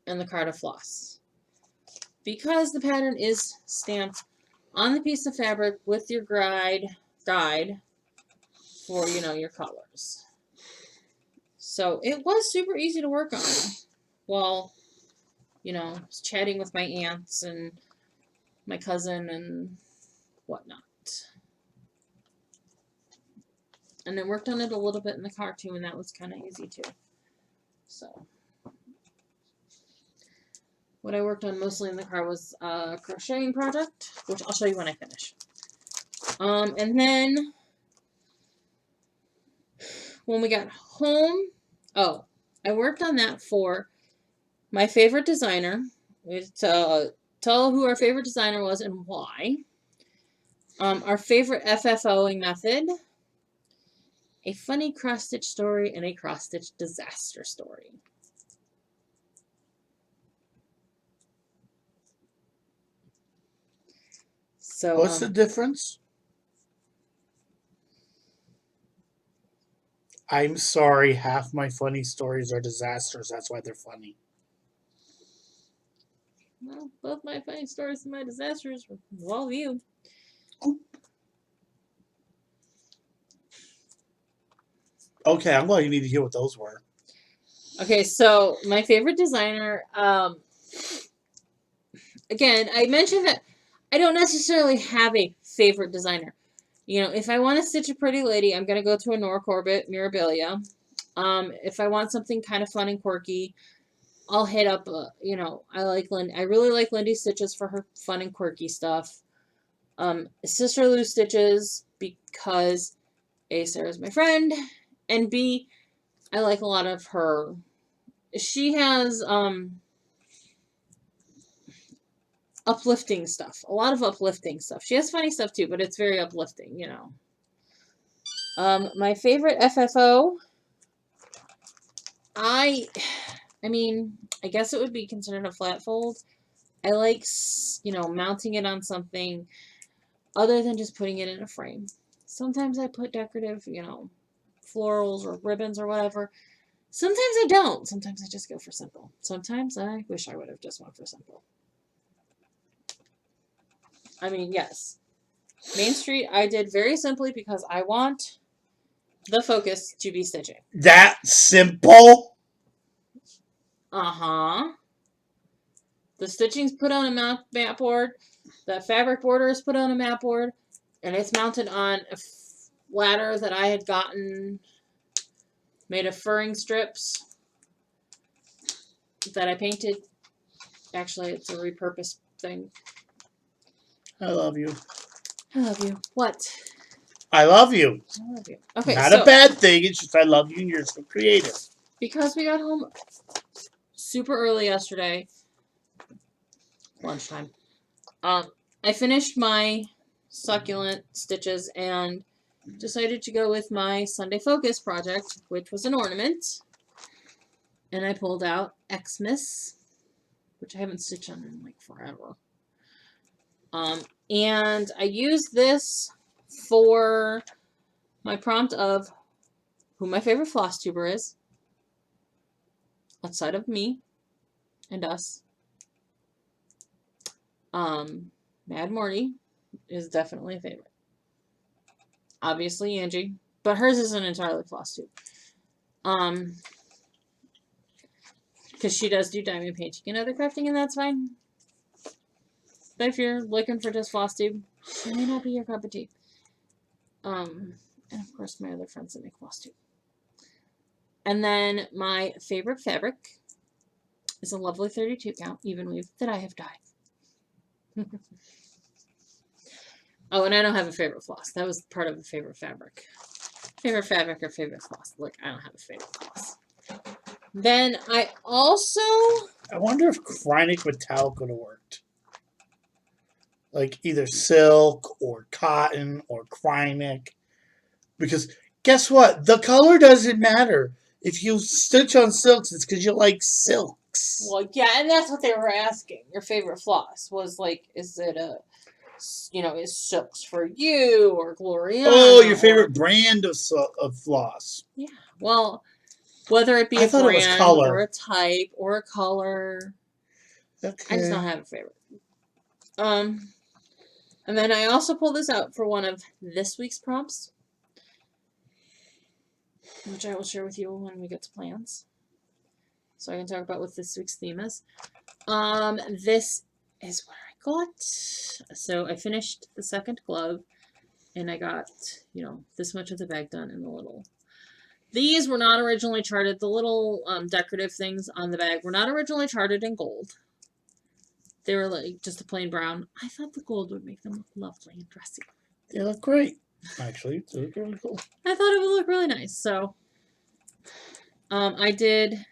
[SPEAKER 1] and the card of floss. Because the pattern is stamped on the piece of fabric with your guide for, you know, your colors. So it was super easy to work on while, you know, I was chatting with my aunts and my cousin and whatnot. And I worked on it a little bit in the car too, and that was kind of easy too. So what I worked on mostly in the car was a crocheting project, which I'll show you when I finish. And then when we got home, oh, I worked on that for my favorite designer. Tell who our favorite designer was and why. Our favorite FFOing method, a funny cross-stitch story, and a cross-stitch disaster story. So
[SPEAKER 2] what's the difference? I'm sorry, half my funny stories are disasters. That's why they're funny.
[SPEAKER 1] Well, both my funny stories and my disasters were well viewed.
[SPEAKER 2] Okay, I'm glad you need to hear what those were.
[SPEAKER 1] Okay, so my favorite designer, again, I mentioned that I don't necessarily have a favorite designer. You know, if I want to stitch a pretty lady, I'm going to go to a Nora Corbett Mirabilia. If I want something kind of fun and quirky, I'll hit up, you know, I really like Lindy Stitches for her fun and quirky stuff. Sister Lou Stitches because A, Sarah's my friend, and B, I like a lot of her. She has, uplifting stuff. A lot of uplifting stuff. She has funny stuff too, but it's very uplifting, you know. My favorite FFO, I mean, I guess it would be considered a flat fold. I like, you know, mounting it on something other than just putting it in a frame. Sometimes I put decorative, you know, florals or ribbons or whatever. Sometimes I don't. Sometimes I just go for simple. Sometimes I wish I would have just went for simple. I mean, yes. Main Street I did very simply because I want the focus to be stitching.
[SPEAKER 2] That simple?
[SPEAKER 1] Uh-huh. The stitching's put on a mat board. The fabric border is put on a mat board. And it's mounted on a ladder that I had gotten made of furring strips that I painted. Actually, it's a repurposed thing.
[SPEAKER 2] I love you.
[SPEAKER 1] I love you. What?
[SPEAKER 2] I love you.
[SPEAKER 1] I love you. Okay,
[SPEAKER 2] Not
[SPEAKER 1] so
[SPEAKER 2] a bad thing. It's just I love you and you're so creative.
[SPEAKER 1] because we got home super early yesterday, lunchtime, I finished my succulent stitches and decided to go with my Sunday Focus project, which was an ornament. And I pulled out Xmas, which I haven't stitched on in like forever. And I used this for my prompt of who my favorite floss tuber is, outside of me and us. Mad Morty is definitely a favorite. Obviously Angie, but hers isn't entirely floss tube. Because she does do diamond painting and other crafting, and that's fine. But if you're looking for just floss tube, she may not be your cup of tea. And of course my other friends that make floss tube. And then my favorite fabric is a lovely 32 count even weave that I have dyed. Oh, and I don't have a favorite floss. That was part of a favorite fabric. Favorite fabric or favorite floss. Look, I don't have a favorite floss. Then I also...
[SPEAKER 2] I wonder if Kreinik metallic would have worked. Like either silk or cotton or Kreinik. Because guess what? The color doesn't matter. If you stitch on silks, it's because you like silks.
[SPEAKER 1] Well, yeah, and that's what they were asking. Your favorite floss was like, is it a... is Silks for You or Gloriana?
[SPEAKER 2] Oh, your favorite brand of floss.
[SPEAKER 1] Yeah. Well, whether it be a brand or a type or a color.
[SPEAKER 2] Okay.
[SPEAKER 1] I just don't have a favorite. And then I also pulled this out for one of this week's prompts, which I will share with you when we get to plans. So I can talk about what this week's theme is. This is what I got. So I finished the second glove, and I got, this much of the bag done in the little. These were not originally charted. The little decorative things on the bag were not originally charted in gold. They were like just a plain brown. I thought the gold would make them look lovely and dressy.
[SPEAKER 2] They look great. Actually, they look really cool.
[SPEAKER 1] I thought it would look really nice. So I did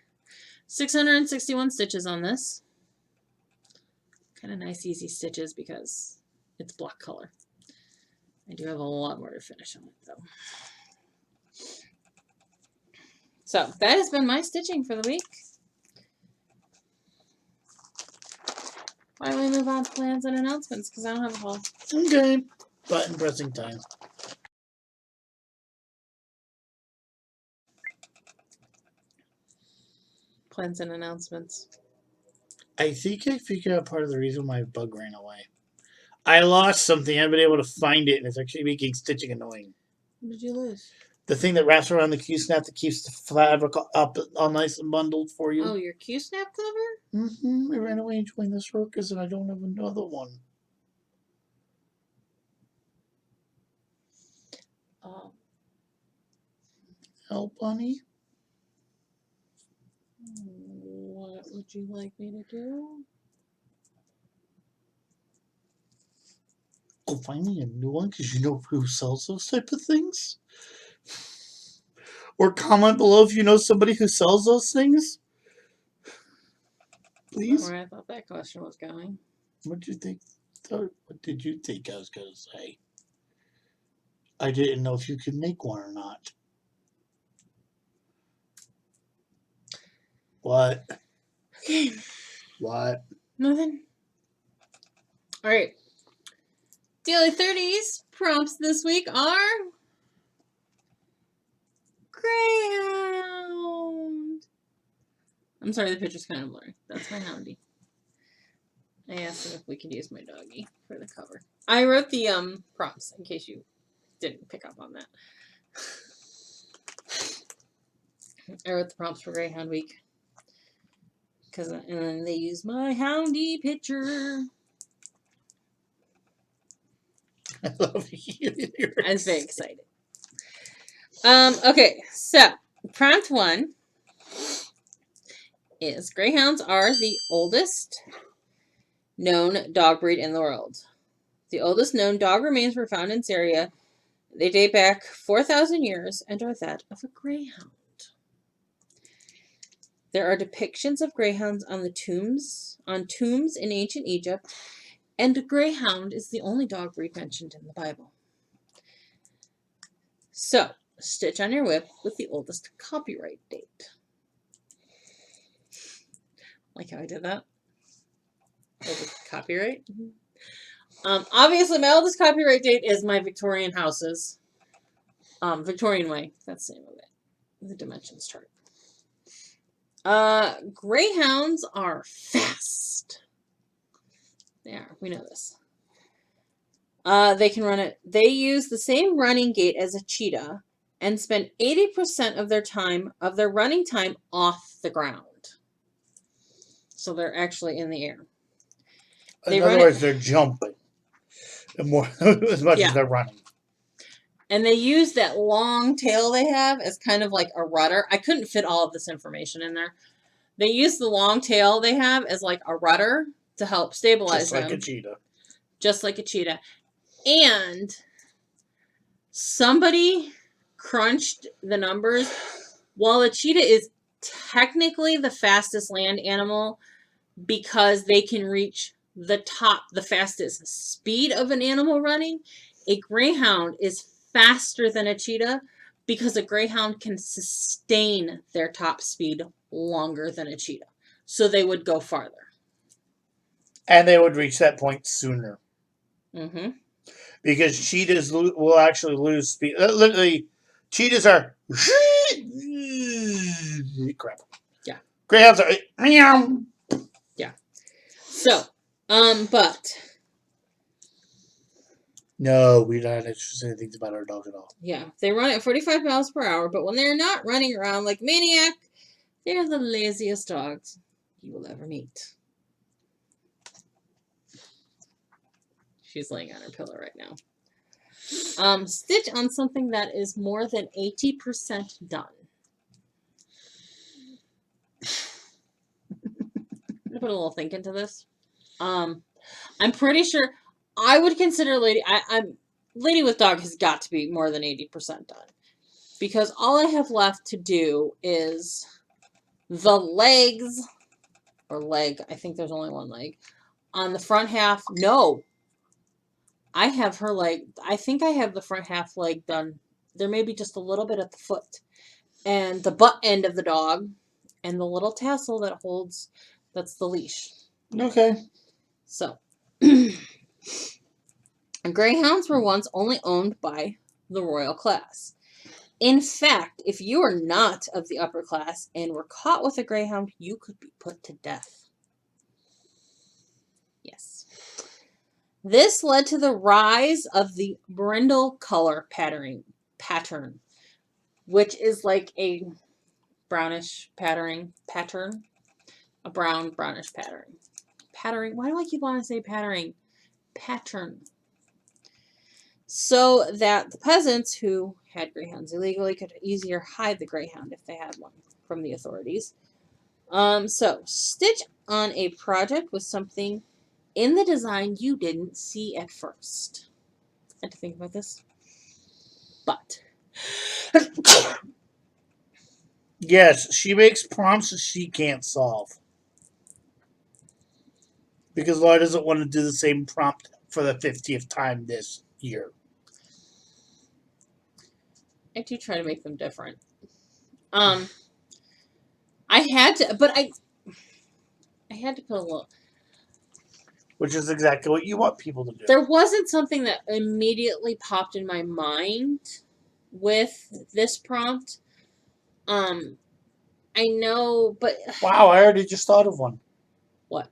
[SPEAKER 1] 661 stitches on this. Kind of nice, easy stitches because it's black color. I do have a lot more to finish on it, though. So that has been my stitching for the week. Why don't we move on to plans and announcements? Because I don't have a whole.
[SPEAKER 2] Okay. Button pressing time.
[SPEAKER 1] Plans and announcements.
[SPEAKER 2] I think I figured out part of the reason my bug ran away. I lost something. I've been able to find it, and it's actually making stitching annoying.
[SPEAKER 1] What did you lose?
[SPEAKER 2] The thing that wraps around the Q-snap that keeps the fabric up all nice and bundled for you.
[SPEAKER 1] Oh, your Q-snap cover?
[SPEAKER 2] Mm-hmm. I ran away and joined the circus, and I don't have another one. Help, honey?
[SPEAKER 1] What would you like me to do?
[SPEAKER 2] Go find me a new one, because you know who sells those type of things? Or comment below if you know somebody who sells those things. Please.
[SPEAKER 1] Where I thought that question was going.
[SPEAKER 2] What did you think I was going to say? I didn't know if you could make one or not. What?
[SPEAKER 1] Okay.
[SPEAKER 2] What?
[SPEAKER 1] Nothing. All right. Daily 30s prompts this week are Greyhound. I'm sorry, the picture's kind of blurry. That's my houndie. I asked him if we could use my doggy for the cover. I wrote the prompts in case you didn't pick up on that. I wrote the prompts for Greyhound Week. And then they use my houndie picture.
[SPEAKER 2] I love you.
[SPEAKER 1] I was very excited. Okay, so prompt 1 is Greyhounds are the oldest known dog breed in the world. The oldest known dog remains were found in Syria. They date back 4,000 years and are that of a greyhound. There are depictions of greyhounds on tombs in ancient Egypt, and a greyhound is the only dog breed mentioned in the Bible. So, stitch on your whip with the oldest copyright date. Like how I did that? Oldest copyright? Obviously, my oldest copyright date is my Victorian houses. Victorian Way. That's the name of it. The dimensions chart. Greyhounds are fast. They are. We know this. They can run it. They use the same running gait as a cheetah and spend 80% of their running time off the ground. So they're actually in the air.
[SPEAKER 2] In other words, they're jumping as much as they're running.
[SPEAKER 1] And they use that long tail they have as kind of like a rudder. I couldn't fit all of this information in there. They use the long tail they have as like a rudder to help stabilize them.
[SPEAKER 2] Just like a cheetah.
[SPEAKER 1] Just like a cheetah. And somebody crunched the numbers. While a cheetah is technically the fastest land animal because they can reach the fastest speed of an animal running, a greyhound is faster than a cheetah because a greyhound can sustain their top speed longer than a cheetah. So they would go farther.
[SPEAKER 2] And they would reach that point sooner.
[SPEAKER 1] Mm-hmm.
[SPEAKER 2] Because cheetahs will actually lose speed. Literally, cheetahs are... Crap.
[SPEAKER 1] Yeah.
[SPEAKER 2] Greyhounds are... Meow.
[SPEAKER 1] Yeah. So, but...
[SPEAKER 2] No, we're not interested in things about our dog at all.
[SPEAKER 1] Yeah, they run at 45 miles per hour, but when they're not running around like maniac, they're the laziest dogs you will ever meet. She's laying on her pillow right now. Stitch on something that is more than 80% done. I'm gonna put a little think into this. I'm pretty sure I would consider Lady with Dog has got to be more than 80% done. Because all I have left to do is the legs, or leg, I think there's only one leg, on the front half. No. I have her leg, I think I have the front half leg done. There may be just a little bit at the foot. And the butt end of the dog, and the little tassel that holds, that's the leash.
[SPEAKER 2] Okay.
[SPEAKER 1] So, greyhounds were once only owned by the royal class. In fact, if you were not of the upper class and were caught with a greyhound, you could be put to death. Yes. This led to the rise of the brindle color pattern, which is like a brownish pattern, a brownish pattern. Patterning. Why do I keep wanting to say pattern? Pattern. So that the peasants who had greyhounds illegally could easier hide the greyhound if they had one from the authorities. So stitch on a project with something in the design you didn't see at first. I had to think about this. But
[SPEAKER 2] yes, she makes prompts that she can't solve. Because Laura doesn't want to do the same prompt for the 50th time this year.
[SPEAKER 1] I do try to make them different. I had to, but I had to put a little.
[SPEAKER 2] Which is exactly what you want people to do.
[SPEAKER 1] There wasn't something that immediately popped in my mind with this prompt. I know, but
[SPEAKER 2] wow, I already just thought of one.
[SPEAKER 1] What?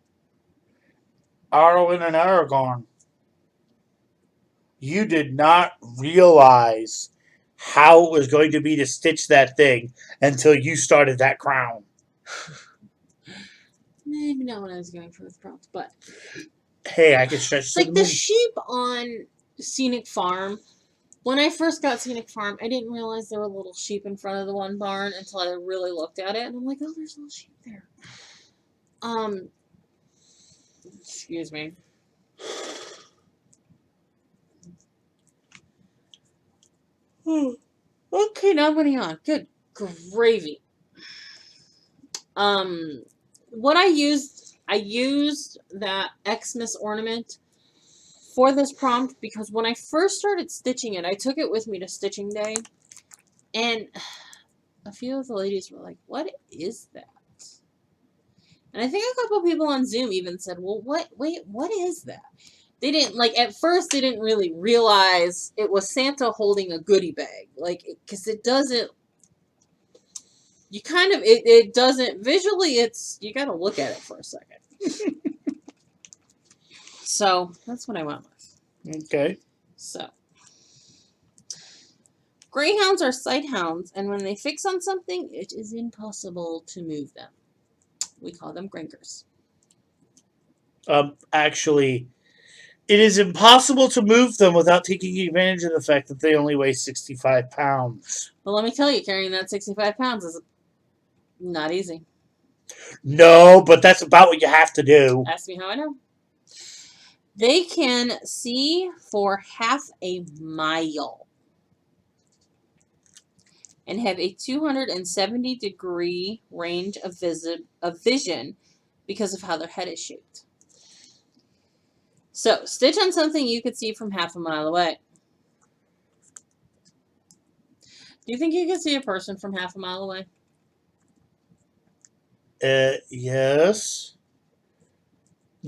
[SPEAKER 2] Arwen and Aragorn. You did not realize how it was going to be to stitch that thing until you started that crown.
[SPEAKER 1] Maybe not what I was going for with prompts, but
[SPEAKER 2] hey, I can stretch
[SPEAKER 1] like the sheep on Scenic Farm. When I first got Scenic Farm, I didn't realize there were little sheep in front of the one barn until I really looked at it, and I'm like, oh, there's little sheep there. Excuse me. Okay, now moving on. Good gravy. What I used that Xmas ornament for this prompt because when I first started stitching it, I took it with me to stitching day, and a few of the ladies were like, "What is that?" And I think a couple people on Zoom even said, "Well, what is that?" They didn't, at first, they didn't really realize it was Santa holding a goodie bag. Because it doesn't, it doesn't, visually, you gotta look at it for a second. So, that's what I went with.
[SPEAKER 2] Okay.
[SPEAKER 1] So, greyhounds are sighthounds, and when they fix on something, it is impossible to move them. We call them grinkers.
[SPEAKER 2] Actually, it is impossible to move them without taking advantage of the fact that they only weigh 65 pounds.
[SPEAKER 1] Well, let me tell you, carrying that 65 pounds is not easy.
[SPEAKER 2] No, but that's about what you have to do.
[SPEAKER 1] Ask me how I know. They can see for half a mile and have a 270-degree range of vision because of how their head is shaped. So, stitch on something you could see from half a mile away. Do you think you could see a person from half a mile away?
[SPEAKER 2] Yes.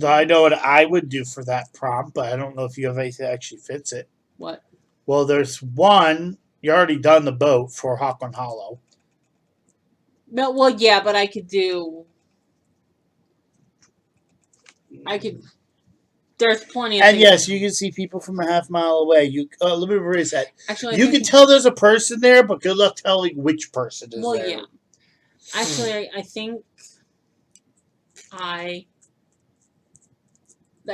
[SPEAKER 2] I know what I would do for that prompt, but I don't know if you have anything that actually fits it.
[SPEAKER 1] What?
[SPEAKER 2] Well, there's one. You already done the boat for Hawkman Hollow.
[SPEAKER 1] No, well, yeah, but I could do. There's plenty of
[SPEAKER 2] And
[SPEAKER 1] things.
[SPEAKER 2] yes, you can see people from a half mile away. Let me rephrase that.
[SPEAKER 1] Actually,
[SPEAKER 2] you can tell there's a person there, but good luck telling which person is there.
[SPEAKER 1] Well, yeah. Actually, I think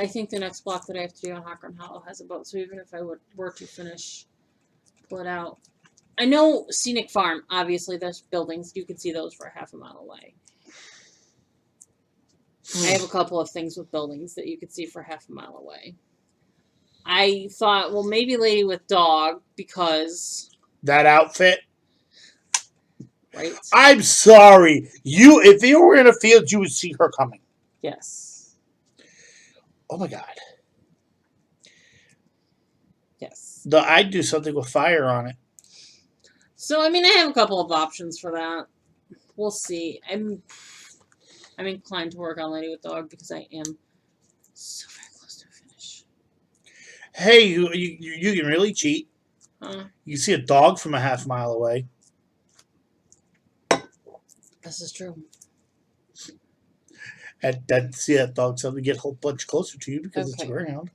[SPEAKER 1] think the next block that I have to do on Hawkman Hollow has a boat. So even if I were to pull it out. I know Scenic Farm, obviously, there's buildings. You can see those for half a mile away. I have a couple of things with buildings that you could see for half a mile away. I thought, well, maybe Lady with Dog, because...
[SPEAKER 2] That outfit?
[SPEAKER 1] Right?
[SPEAKER 2] I'm sorry. If you were in a field, you would see her coming.
[SPEAKER 1] Yes.
[SPEAKER 2] Oh, my God.
[SPEAKER 1] Yes.
[SPEAKER 2] I'd do something with fire on it.
[SPEAKER 1] So, I mean, I have a couple of options for that. We'll see. I'm inclined to work on Lady with Dog because I am so very close to a finish.
[SPEAKER 2] Hey, you can really cheat.
[SPEAKER 1] Huh?
[SPEAKER 2] You see a dog from a half mile away.
[SPEAKER 1] This is true.
[SPEAKER 2] And see that dog suddenly get a whole bunch closer to you because it's a greyhound.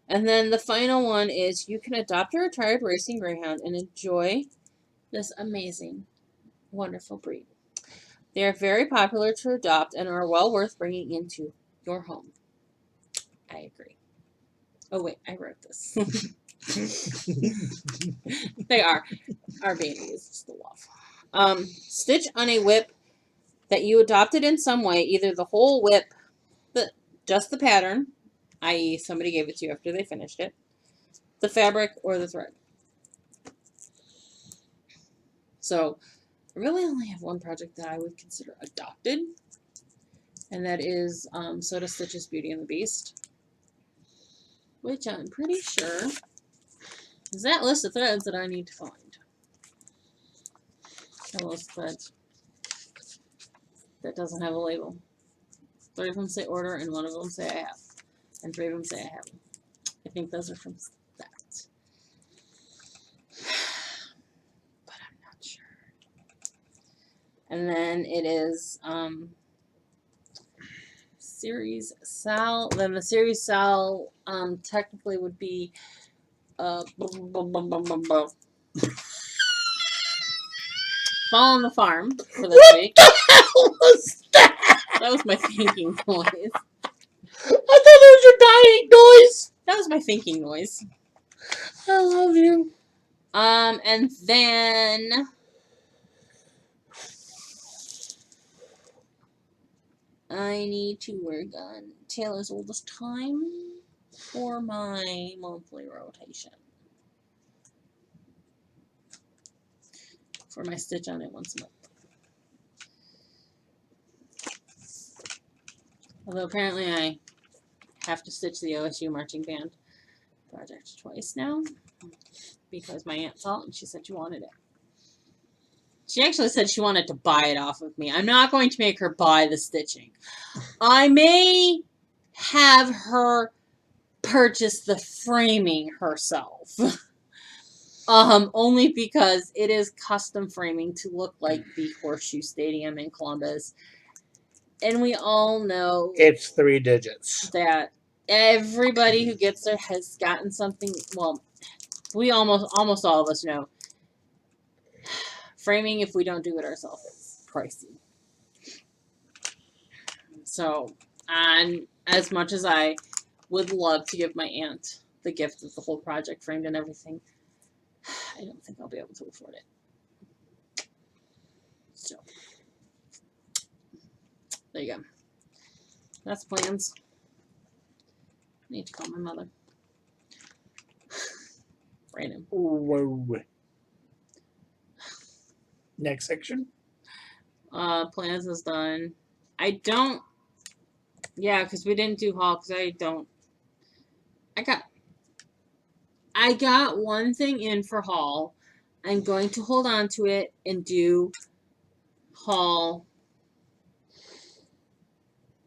[SPEAKER 1] And then the final one is you can adopt a retired racing greyhound and enjoy this amazing, wonderful breed. They are very popular to adopt and are well worth bringing into your home. I agree. Oh, wait, I wrote this. They are. Our baby is just the love. Stitch on a whip that you adopted in some way, either the whole whip, just the pattern, i.e. somebody gave it to you after they finished it, the fabric, or the thread. So, I really only have one project that I would consider adopted, and that is Soda Stitch's Beauty and the Beast, which I'm pretty sure is that list of threads that I need to find. That list of threads that doesn't have a label. 3 of them say order, and 1 of them say I have, and 3 of them say I have. I think those are from that. But I'm not sure. And then it is Series Sal. Then the Series Sal technically would be Fall on the Farm for this week.
[SPEAKER 2] What the hell was that?
[SPEAKER 1] That was my thinking noise.
[SPEAKER 2] I thought that was your dying noise.
[SPEAKER 1] That was my thinking noise.
[SPEAKER 2] I love you.
[SPEAKER 1] And then I need to work on Taylor's Oldest Time for my monthly rotation. For my stitch on it once a month. Although apparently I have to stitch the OSU marching band project twice now because my aunt saw it and she said she wanted it. She actually said she wanted to buy it off of me. I'm not going to make her buy the stitching. I may have her purchase the framing herself. Only because it is custom framing to look like the Horseshoe Stadium in Columbus. And we all know
[SPEAKER 2] it's 3 digits.
[SPEAKER 1] That everybody who gets there has gotten something. Well, we almost all of us know framing, if we don't do it ourselves, is pricey. So, and as much as I would love to give my aunt the gift of the whole project framed and everything, I don't think I'll be able to afford it. So, there you go. That's plans. I need to call my mother. Random.
[SPEAKER 2] Whoa. Next section.
[SPEAKER 1] Plans is done. I don't. Yeah, because we didn't do haul. Because I don't. I got one thing in for haul. I'm going to hold on to it and do haul.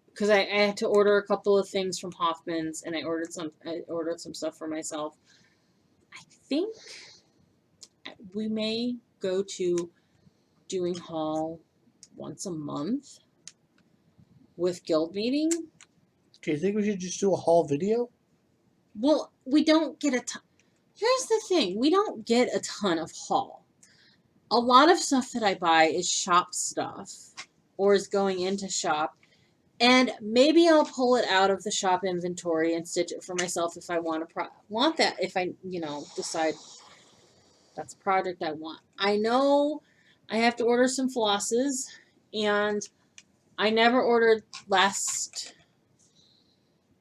[SPEAKER 1] Because I had to order a couple of things from Hoffman's, and I ordered some stuff for myself. I think we may go to doing haul once a month with guild meeting.
[SPEAKER 2] Do you think we should just do a haul video?
[SPEAKER 1] Well, we don't get a ton. Here's the thing. We don't get a ton of haul. A lot of stuff that I buy is shop stuff or is going into shop. And maybe I'll pull it out of the shop inventory and stitch it for myself if I want that. If I, decide that's a project I want. I know I have to order some flosses, and I never ordered the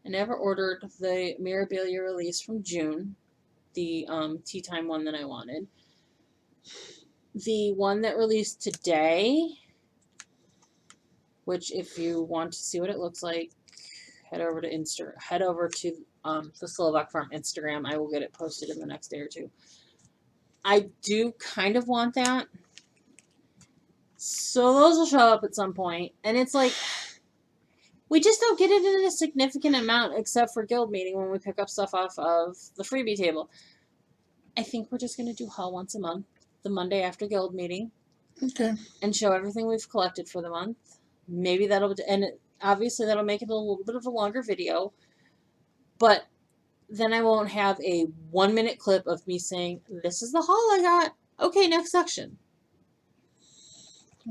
[SPEAKER 1] Mirabilia release from June, the tea time one that I wanted. The one that released today, which if you want to see what it looks like, head over to the Slovak Farm Instagram. I will get it posted in the next day or two. I do kind of want that. So those will show up at some point. And it's like, we just don't get it in a significant amount except for guild meeting when we pick up stuff off of the freebie table. I think we're just going to do haul once a month, the Monday after guild meeting.
[SPEAKER 2] Okay.
[SPEAKER 1] And show everything we've collected for the month. Maybe obviously that'll make it a little bit of a longer video. But then I won't have a 1-minute clip of me saying, this is the haul I got. Okay, next section.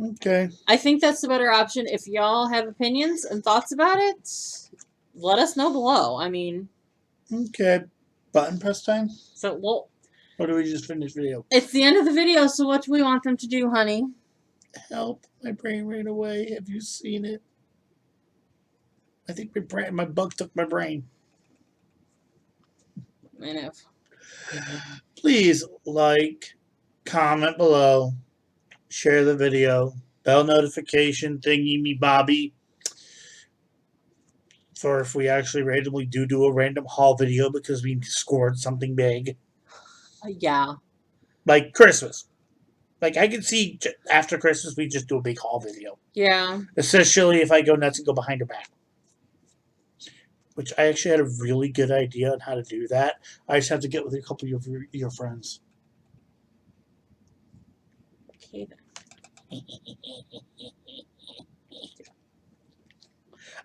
[SPEAKER 2] Okay.
[SPEAKER 1] I think that's the better option. If y'all have opinions and thoughts about it, let us know below. I mean...
[SPEAKER 2] Okay. Button press time?
[SPEAKER 1] So, well...
[SPEAKER 2] Or do we just finish video?
[SPEAKER 1] It's the end of the video, so what do we want them to do, honey?
[SPEAKER 2] Help. My brain ran away. Have you seen it? I think my bug took my brain.
[SPEAKER 1] I know.
[SPEAKER 2] Please like, comment below, share the video, bell notification thingy me bobby for if we actually randomly do a random haul video because we scored something big.
[SPEAKER 1] Yeah.
[SPEAKER 2] Like Christmas. Like I can see after Christmas we just do a big haul video.
[SPEAKER 1] Yeah.
[SPEAKER 2] Especially if I go nuts and go behind her back. Which I actually had a really good idea on how to do that. I just have to get with a couple of your friends.
[SPEAKER 1] Okay then.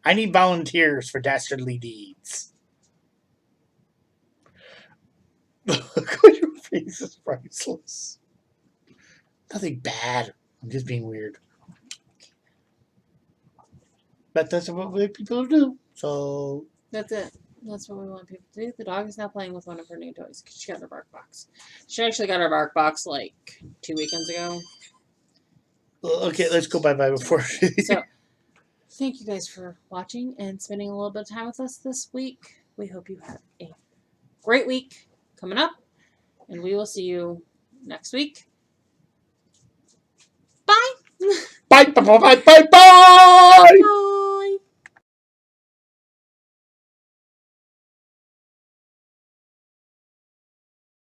[SPEAKER 2] I need volunteers for dastardly deeds. Look at your face is priceless. Nothing bad. I'm just being weird. But that's what people do. So
[SPEAKER 1] That's it. That's what we want people to do. The dog is now playing with one of her new toys because she got her bark box. She actually got her bark box like 2 weekends ago.
[SPEAKER 2] Okay, let's go bye-bye before.
[SPEAKER 1] So, thank you guys for watching and spending a little bit of time with us this week. We hope you have a great week coming up, and we will see you next week. Bye!
[SPEAKER 2] Bye, bye, bye, bye, bye!
[SPEAKER 1] Bye!